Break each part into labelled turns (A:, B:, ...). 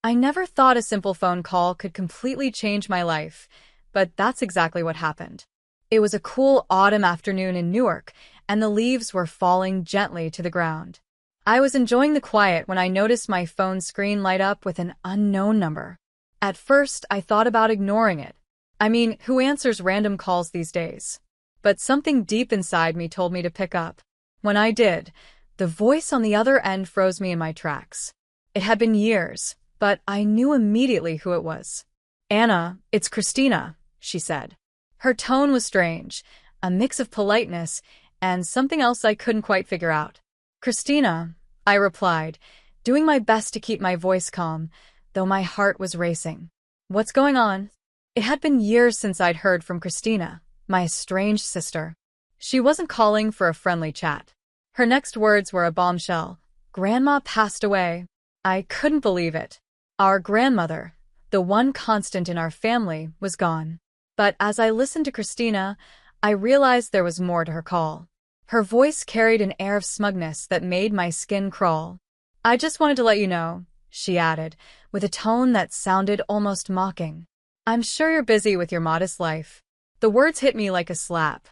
A: I never thought a simple phone call could completely change my life, but that's exactly what happened. It was a cool autumn afternoon in Newark, and the leaves were falling gently to the ground. I was enjoying the quiet when I noticed my phone screen light up with an unknown number. At first, I thought about ignoring it. I mean, who answers random calls these days? But something deep inside me told me to pick up. When I did, the voice on the other end froze me in my tracks. It had been years, but I knew immediately who it was. "Anna, it's Christina," she said. Her tone was strange, a mix of politeness and something else I couldn't quite figure out. "Christina," I replied, doing my best to keep my voice calm, though my heart was racing. "What's going on?" It had been years since I'd heard from Christina, my estranged sister. She wasn't calling for a friendly chat. Her next words were a bombshell. "Grandma passed away." I couldn't believe it. Our grandmother, the one constant in our family, was gone. But as I listened to Christina, I realized there was more to her call. Her voice carried an air of smugness that made my skin crawl. "I just wanted to let you know," she added, with a tone that sounded almost mocking. "I'm sure you're busy with your modest life." The words hit me like a slap.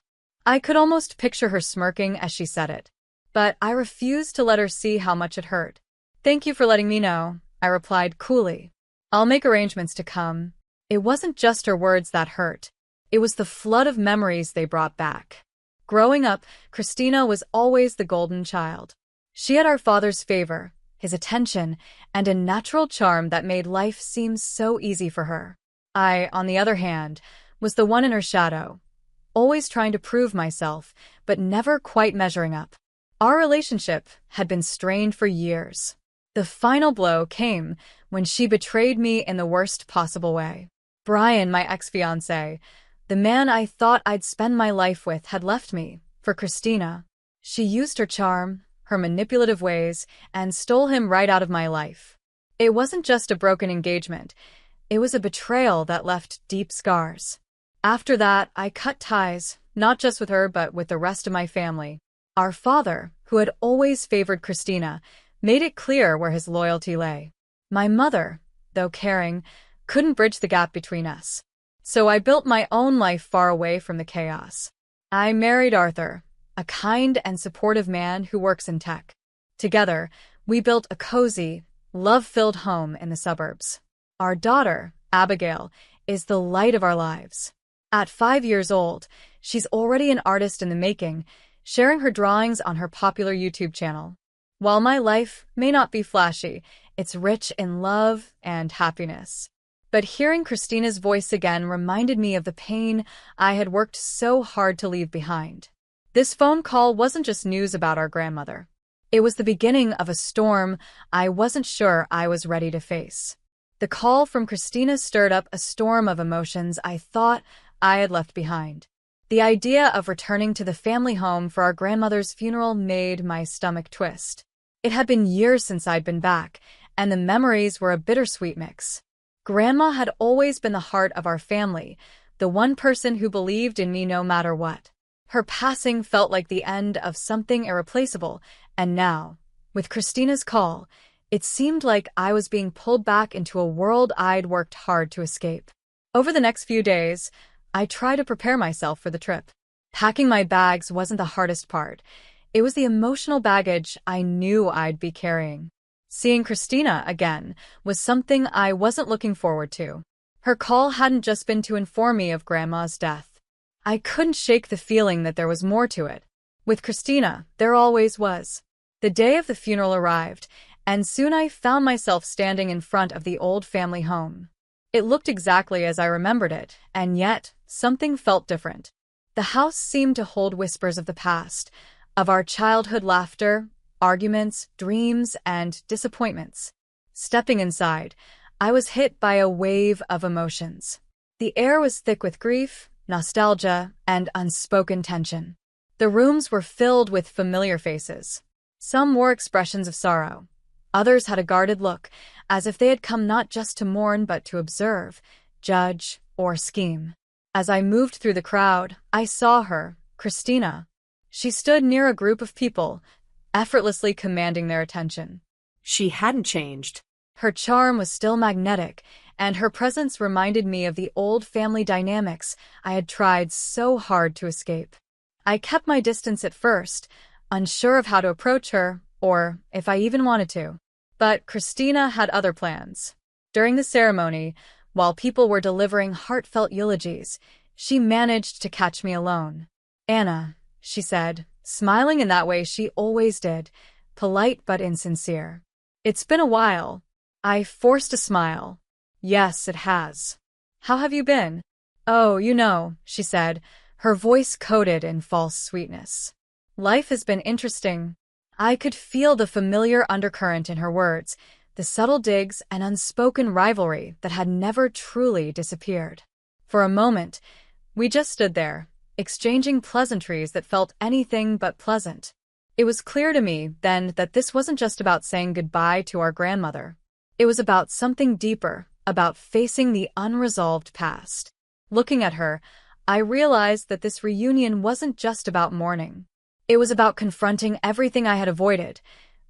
A: I could almost picture her smirking as she said it. But I refused to let her see how much it hurt. "Thank you for letting me know," I replied coolly. "I'll make arrangements to come." It wasn't just her words that hurt. It was the flood of memories they brought back. Growing up, Christina was always the golden child. She had our father's favor, his attention, and a natural charm that made life seem so easy for her. I, on the other hand, was the one in her shadow, always trying to prove myself, but never quite measuring up. Our relationship had been strained for years. The final blow came when she betrayed me in the worst possible way. Brian, my ex-fiancé, the man I thought I'd spend my life with, had left me for Christina. She used her charm, her manipulative ways, and stole him right out of my life. It wasn't just a broken engagement. It was a betrayal that left deep scars. After that, I cut ties, not just with her but with the rest of my family. Our father, who had always favored Christina, made it clear where his loyalty lay. My mother, though caring, couldn't bridge the gap between us. So I built my own life far away from the chaos. I married Arthur, a kind and supportive man who works in tech. Together, we built a cozy, love-filled home in the suburbs. Our daughter, Abigail, is the light of our lives. At 5 years old, she's already an artist in the making, sharing her drawings on her popular YouTube channel. While my life may not be flashy, it's rich in love and happiness. But hearing Christina's voice again reminded me of the pain I had worked so hard to leave behind. This phone call wasn't just news about our grandmother. It was the beginning of a storm I wasn't sure I was ready to face. The call from Christina stirred up a storm of emotions I thought I had left behind. The idea of returning to the family home for our grandmother's funeral made my stomach twist. It had been years since I'd been back, and the memories were a bittersweet mix. Grandma had always been the heart of our family, the one person who believed in me no matter what. Her passing felt like the end of something irreplaceable, and now, with Christina's call, it seemed like I was being pulled back into a world I'd worked hard to escape. Over the next few days, I tried to prepare myself for the trip. Packing my bags wasn't the hardest part. It was the emotional baggage I knew I'd be carrying. Seeing Christina again was something I wasn't looking forward to. Her call hadn't just been to inform me of Grandma's death. I couldn't shake the feeling that there was more to it. With Christina, there always was. The day of the funeral arrived, and soon I found myself standing in front of the old family home. It looked exactly as I remembered it, and yet something felt different. The house seemed to hold whispers of the past, of our childhood laughter, arguments, dreams, and disappointments. Stepping inside, I was hit by a wave of emotions. The air was thick with grief, nostalgia, and unspoken tension. The rooms were filled with familiar faces. Some wore expressions of sorrow. Others had a guarded look, as if they had come not just to mourn but to observe, judge, or scheme. As I moved through the crowd, I saw her, Christina. She stood near a group of people, effortlessly commanding their attention.
B: She hadn't changed.
A: Her charm was still magnetic, and her presence reminded me of the old family dynamics I had tried so hard to escape. I kept my distance at first, unsure of how to approach her, or if I even wanted to. But Christina had other plans. During the ceremony, while people were delivering heartfelt eulogies, she managed to catch me alone. "Anna," she said, smiling in that way she always did, polite but insincere. "It's been a while." I forced a smile. "Yes, it has. How have you been?" "Oh, she said, her voice coated in false sweetness. "Life has been interesting." I could feel the familiar undercurrent in her words, the subtle digs and unspoken rivalry that had never truly disappeared. For a moment, we just stood there, exchanging pleasantries that felt anything but pleasant. It was clear to me then that this wasn't just about saying goodbye to our grandmother. It was about something deeper, about facing the unresolved past. Looking at her, I realized that this reunion wasn't just about mourning. It was about confronting everything I had avoided,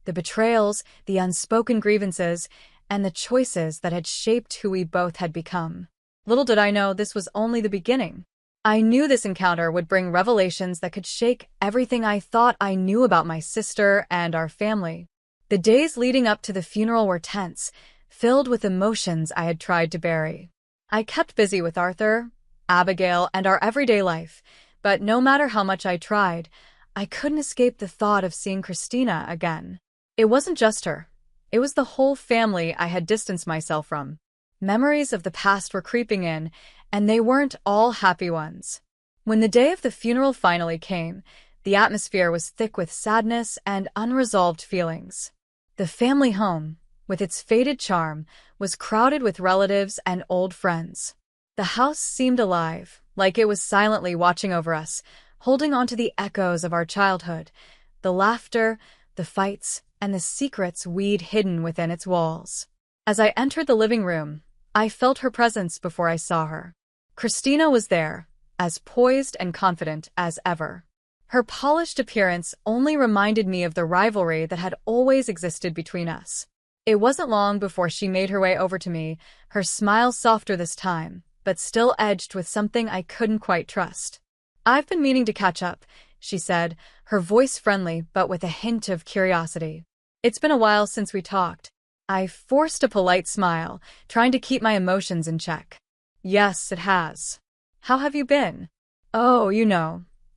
A: the betrayals, the unspoken grievances, and the choices that had shaped who we both had become. Little did I know this was only the beginning. I knew this encounter would bring revelations that could shake everything I thought I knew about my sister and our family. The days leading up to the funeral were tense, filled with emotions I had tried to bury. I kept busy with Arthur, Abigail, and our everyday life, but no matter how much I tried, I couldn't escape the thought of seeing Christina again. It wasn't just her. It was the whole family I had distanced myself from. Memories of the past were creeping in, and they weren't all happy ones. When the day of the funeral finally came, the atmosphere was thick with sadness and unresolved feelings. The family home, with its faded charm, was crowded with relatives and old friends. The house seemed alive, like it was silently watching over us, holding on to the echoes of our childhood, the laughter, the fights, and the secrets we'd hidden within its walls. As I entered the living room, I felt her presence before I saw her. Christina was there, as poised and confident as ever. Her polished appearance only reminded me of the rivalry that had always existed between us. It wasn't long before she made her way over to me, her smile softer this time, but still edged with something I couldn't quite trust. "I've been meaning to catch up," she said, her voice friendly but with a hint of curiosity. "It's been a while since we talked." I forced a polite smile, trying to keep my emotions in check. "Yes, it has. How have you been?" "Oh,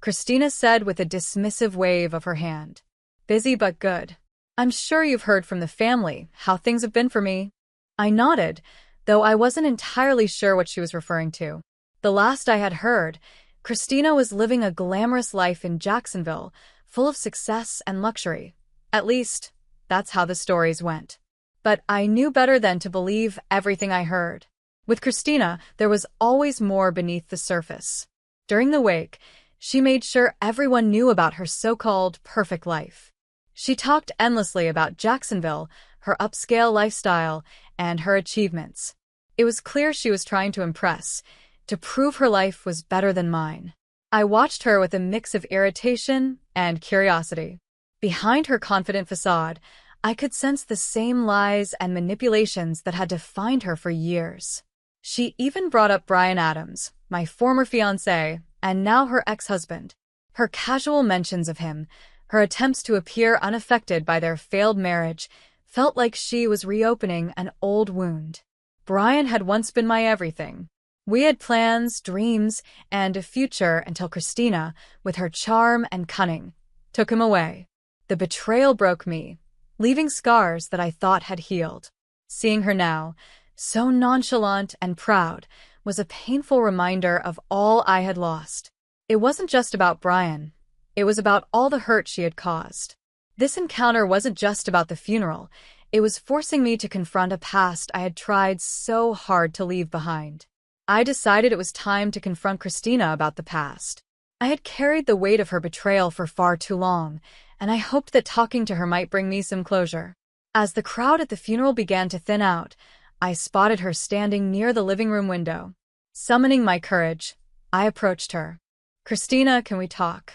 A: Christina said with a dismissive wave of her hand. "Busy but good. I'm sure you've heard from the family how things have been for me." I nodded, though I wasn't entirely sure what she was referring to. The last I had heard, Christina was living a glamorous life in Jacksonville, full of success and luxury. At least, that's how the stories went. But I knew better than to believe everything I heard. With Christina, there was always more beneath the surface. During the wake, she made sure everyone knew about her so-called perfect life. She talked endlessly about Jacksonville, her upscale lifestyle, and her achievements. It was clear she was trying to impress, to prove her life was better than mine. I watched her with a mix of irritation and curiosity. Behind her confident facade, I could sense the same lies and manipulations that had defined her for years. She even brought up Bryan Adams, my former fiancé, and now her ex-husband. Her casual mentions of him, her attempts to appear unaffected by their failed marriage, felt like she was reopening an old wound. Bryan had once been my everything. We had plans, dreams, and a future until Christina, with her charm and cunning, took him away. The betrayal broke me, leaving scars that I thought had healed. Seeing her now, so nonchalant and proud, was a painful reminder of all I had lost. It wasn't just about Bryan. It was about all the hurt she had caused. This encounter wasn't just about the funeral. It was forcing me to confront a past I had tried so hard to leave behind. I decided it was time to confront Christina about the past. I had carried the weight of her betrayal for far too long, and I hoped that talking to her might bring me some closure. As the crowd at the funeral began to thin out, I spotted her standing near the living room window. Summoning my courage, I approached her. "Christina, can we talk?"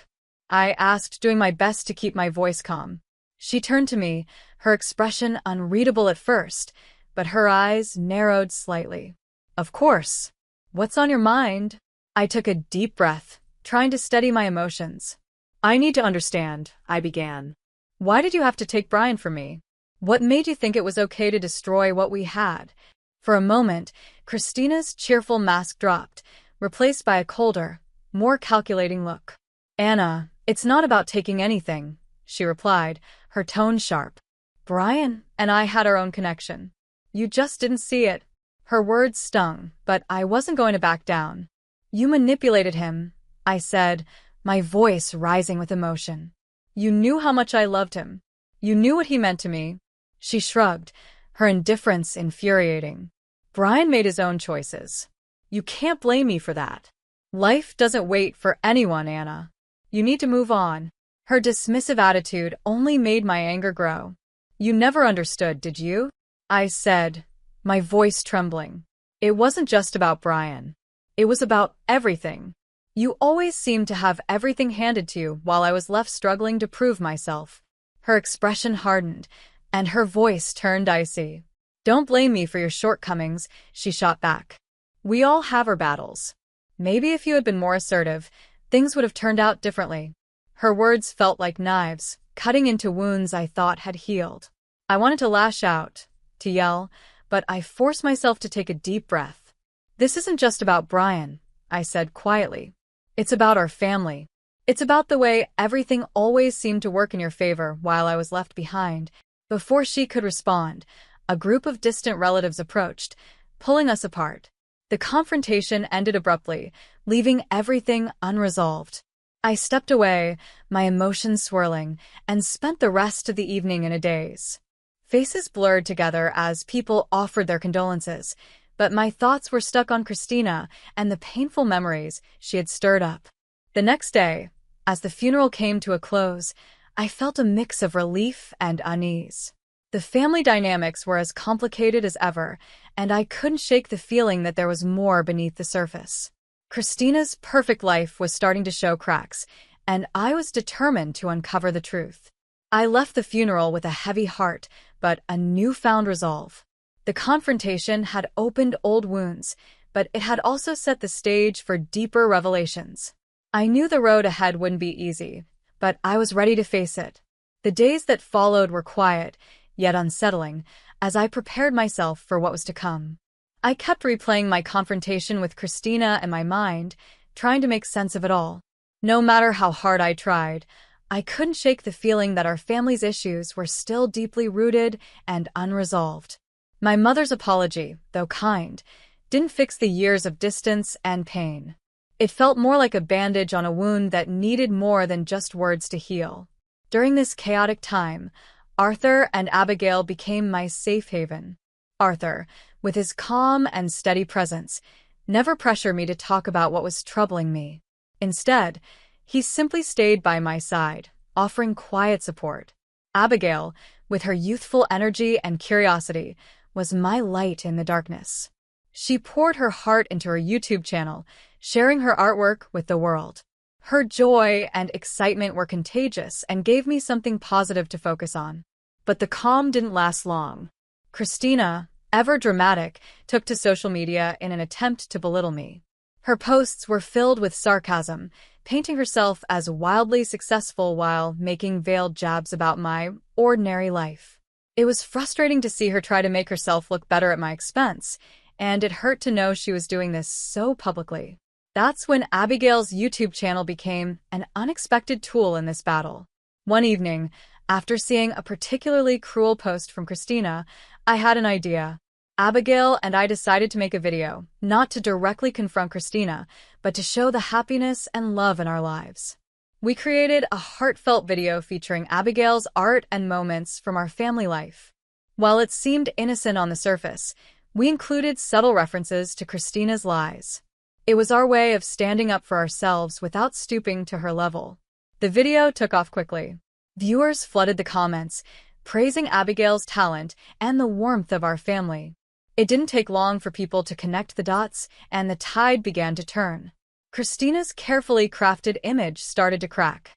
A: I asked, doing my best to keep my voice calm. She turned to me, her expression unreadable at first, but her eyes narrowed slightly. Of course. What's on your mind? I took a deep breath, trying to steady my emotions. I need to understand, I began. Why did you have to take Brian from me? What made you think it was okay to destroy what we had? For a moment, Christina's cheerful mask dropped, replaced by a colder, more calculating look. Anna, it's not about taking anything, she replied, her tone sharp. Brian and I had our own connection. You just didn't see it. Her words stung, but I wasn't going to back down. You manipulated him, I said, my voice rising with emotion. You knew how much I loved him. You knew what he meant to me. She shrugged, her indifference infuriating. Brian made his own choices. You can't blame me for that. Life doesn't wait for anyone, Anna. You need to move on. Her dismissive attitude only made my anger grow. You never understood, did you? I said, my voice trembling. It wasn't just about Brian. It was about everything. You always seemed to have everything handed to you while I was left struggling to prove myself. Her expression hardened, and her voice turned icy. Don't blame me for your shortcomings, she shot back. We all have our battles. Maybe if you had been more assertive, things would have turned out differently. Her words felt like knives, cutting into wounds I thought had healed. I wanted to lash out, to yell, but I forced myself to take a deep breath. This isn't just about Brian, I said quietly. It's about our family. It's about the way everything always seemed to work in your favor while I was left behind. Before she could respond, a group of distant relatives approached, pulling us apart. The confrontation ended abruptly, leaving everything unresolved. I stepped away, my emotions swirling, and spent the rest of the evening in a daze. Faces blurred together as people offered their condolences, but my thoughts were stuck on Christina and the painful memories she had stirred up. The next day, as the funeral came to a close, I felt a mix of relief and unease. The family dynamics were as complicated as ever, and I couldn't shake the feeling that there was more beneath the surface. Christina's perfect life was starting to show cracks, and I was determined to uncover the truth. I left the funeral with a heavy heart, but a newfound resolve. The confrontation had opened old wounds, but it had also set the stage for deeper revelations. I knew the road ahead wouldn't be easy, but I was ready to face it. The days that followed were quiet, yet unsettling, as I prepared myself for what was to come. I kept replaying my confrontation with Christina in my mind, trying to make sense of it all. No matter how hard I tried, I couldn't shake the feeling that our family's issues were still deeply rooted and unresolved. My mother's apology, though kind, didn't fix the years of distance and pain. It felt more like a bandage on a wound that needed more than just words to heal. During this chaotic time, Arthur and Abigail became my safe haven. Arthur, with his calm and steady presence, never pressured me to talk about what was troubling me. Instead, he simply stayed by my side, offering quiet support. Abigail, with her youthful energy and curiosity, was my light in the darkness. She poured her heart into her YouTube channel, sharing her artwork with the world. Her joy and excitement were contagious and gave me something positive to focus on. But the calm didn't last long. Christina, ever dramatic, took to social media in an attempt to belittle me. Her posts were filled with sarcasm, painting herself as wildly successful while making veiled jabs about my ordinary life. It was frustrating to see her try to make herself look better at my expense, and it hurt to know she was doing this so publicly. That's when Abigail's YouTube channel became an unexpected tool in this battle. One evening, after seeing a particularly cruel post from Christina, I had an idea. Abigail and I decided to make a video, not to directly confront Christina, but to show the happiness and love in our lives. We created a heartfelt video featuring Abigail's art and moments from our family life. While it seemed innocent on the surface, we included subtle references to Christina's lies. It was our way of standing up for ourselves without stooping to her level. The video took off quickly. Viewers flooded the comments, praising Abigail's talent and the warmth of our family. It didn't take long for people to connect the dots, and the tide began to turn. Christina's carefully crafted image started to crack.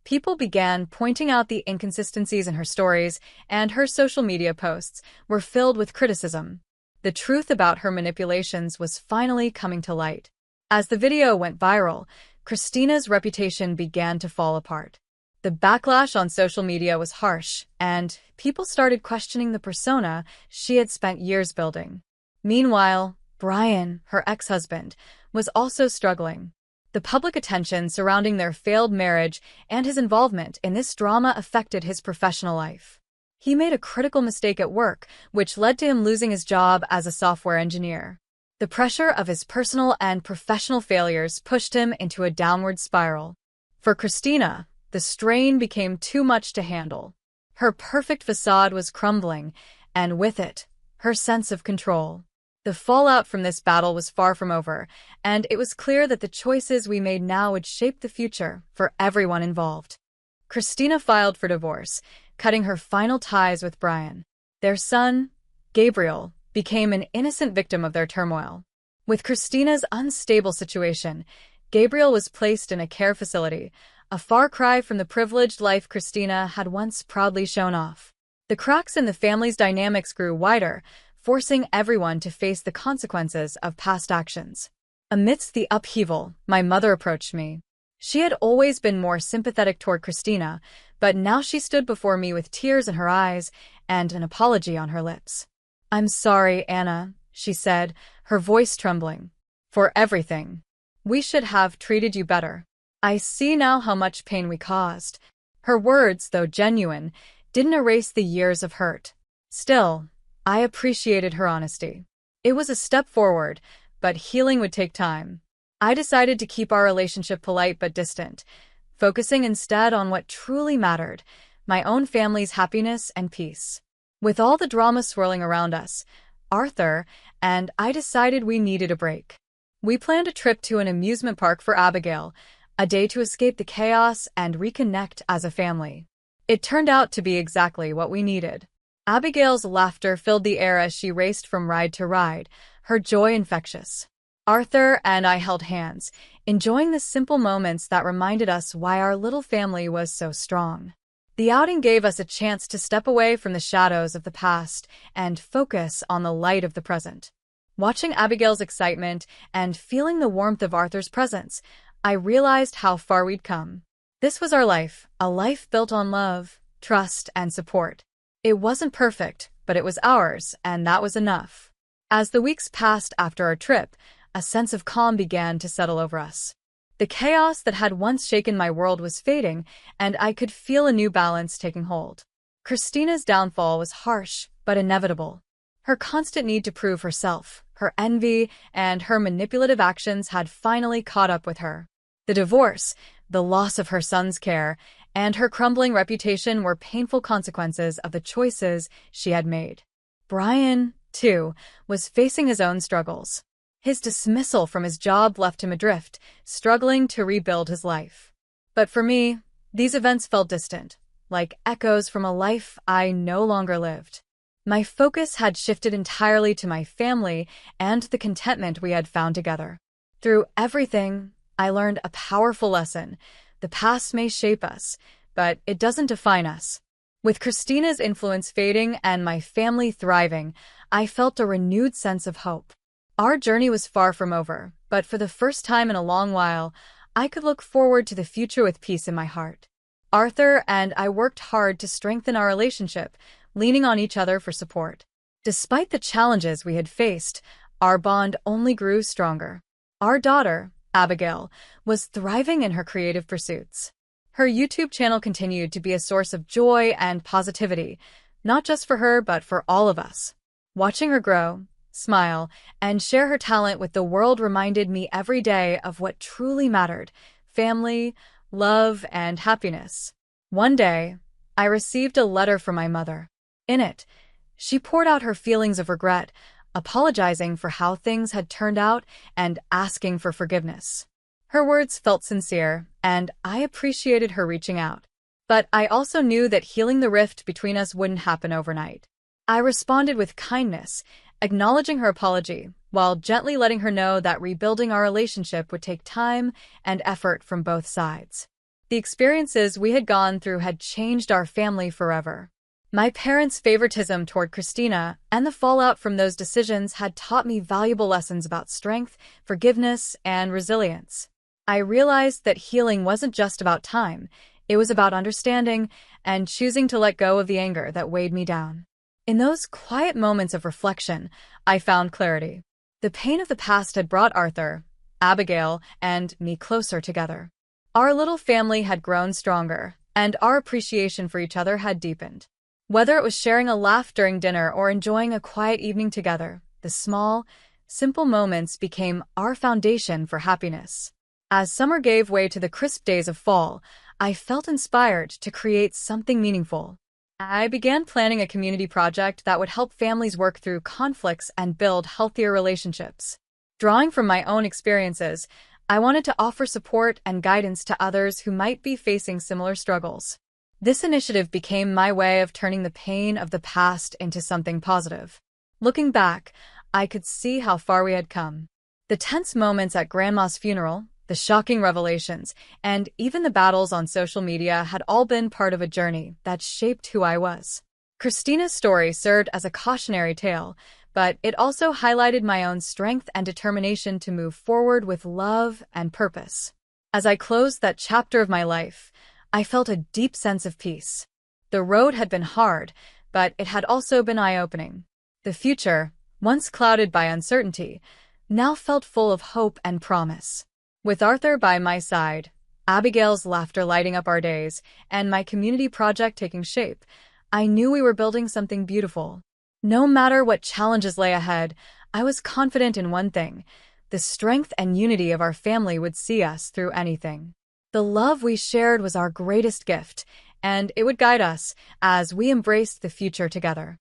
A: People began pointing out the inconsistencies in her stories, and her social media posts were filled with criticism. The truth about her manipulations was finally coming to light. As the video went viral, Christina's reputation began to fall apart. The backlash on social media was harsh, and people started questioning the persona she had spent years building. Meanwhile, Brian, her ex-husband, was also struggling. The public attention surrounding their failed marriage and his involvement in this drama affected his professional life. He made a critical mistake at work, which led to him losing his job as a software engineer. The pressure of his personal and professional failures pushed him into a downward spiral. For Christina, the strain became too much to handle. Her perfect facade was crumbling, and with it, her sense of control. The fallout from this battle was far from over, and it was clear that the choices we made now would shape the future for everyone involved. Christina filed for divorce, cutting her final ties with Brian. Their son, Gabriel, became an innocent victim of their turmoil. With Christina's unstable situation, Gabriel was placed in a care facility, a far cry from the privileged life Christina had once proudly shown off. The cracks in the family's dynamics grew wider, forcing everyone to face the consequences of past actions. Amidst the upheaval, my mother approached me. She had always been more sympathetic toward Christina, but now she stood before me with tears in her eyes and an apology on her lips. "I'm sorry, Anna," she said, her voice trembling, "for everything. We should have treated you better. I see now how much pain we caused." Her words, though genuine, didn't erase the years of hurt. Still, I appreciated her honesty. It was a step forward, but healing would take time. I decided to keep our relationship polite but distant, focusing instead on what truly mattered, my own family's happiness and peace. With all the drama swirling around us, Arthur and I decided we needed a break. We planned a trip to an amusement park for Abigail, a day to escape the chaos and reconnect as a family. It turned out to be exactly what we needed. Abigail's laughter filled the air as she raced from ride to ride, her joy infectious. Arthur and I held hands, enjoying the simple moments that reminded us why our little family was so strong. The outing gave us a chance to step away from the shadows of the past and focus on the light of the present. Watching Abigail's excitement and feeling the warmth of Arthur's presence, I realized how far we'd come. This was our life, a life built on love, trust, and support. It wasn't perfect, but it was ours, and that was enough. As the weeks passed after our trip, a sense of calm began to settle over us. The chaos that had once shaken my world was fading, and I could feel a new balance taking hold. Christina's downfall was harsh, but inevitable. Her constant need to prove herself, her envy, and her manipulative actions had finally caught up with her. The divorce, the loss of her son's care, and her crumbling reputation were painful consequences of the choices she had made. Brian, too, was facing his own struggles. His dismissal from his job left him adrift, struggling to rebuild his life. But for me, these events felt distant, like echoes from a life I no longer lived. My focus had shifted entirely to my family and the contentment we had found together. Through everything, I learned a powerful lesson. The past may shape us, but it doesn't define us. With Christina's influence fading and my family thriving, I felt a renewed sense of hope. Our journey was far from over, but for the first time in a long while, I could look forward to the future with peace in my heart. Arthur and I worked hard to strengthen our relationship, leaning on each other for support. Despite the challenges we had faced, our bond only grew stronger. Our daughter, Abigail, was thriving in her creative pursuits. Her YouTube channel continued to be a source of joy and positivity, not just for her but for all of us. Watching her grow, smile, and share her talent with the world reminded me every day of what truly mattered: family, love, and happiness. One day, I received a letter from my mother. In it, she poured out her feelings of regret, apologizing for how things had turned out and asking for forgiveness. Her words felt sincere, and I appreciated her reaching out. But I also knew that healing the rift between us wouldn't happen overnight. I responded with kindness, acknowledging her apology, while gently letting her know that rebuilding our relationship would take time and effort from both sides. The experiences we had gone through had changed our family forever. My parents' favoritism toward Christina and the fallout from those decisions had taught me valuable lessons about strength, forgiveness, and resilience. I realized that healing wasn't just about time, it was about understanding and choosing to let go of the anger that weighed me down. In those quiet moments of reflection, I found clarity. The pain of the past had brought Arthur, Abigail, and me closer together. Our little family had grown stronger, and our appreciation for each other had deepened. Whether it was sharing a laugh during dinner or enjoying a quiet evening together, the small, simple moments became our foundation for happiness. As summer gave way to the crisp days of fall, I felt inspired to create something meaningful. I began planning a community project that would help families work through conflicts and build healthier relationships. Drawing from my own experiences, I wanted to offer support and guidance to others who might be facing similar struggles. This initiative became my way of turning the pain of the past into something positive. Looking back, I could see how far we had come. The tense moments at Grandma's funeral, the shocking revelations, and even the battles on social media had all been part of a journey that shaped who I was. Christina's story served as a cautionary tale, but it also highlighted my own strength and determination to move forward with love and purpose. As I closed that chapter of my life, I felt a deep sense of peace. The road had been hard, but it had also been eye-opening. The future, once clouded by uncertainty, now felt full of hope and promise. With Arthur by my side, Abigail's laughter lighting up our days, and my community project taking shape, I knew we were building something beautiful. No matter what challenges lay ahead, I was confident in one thing: the strength and unity of our family would see us through anything. The love we shared was our greatest gift, and it would guide us as we embraced the future together.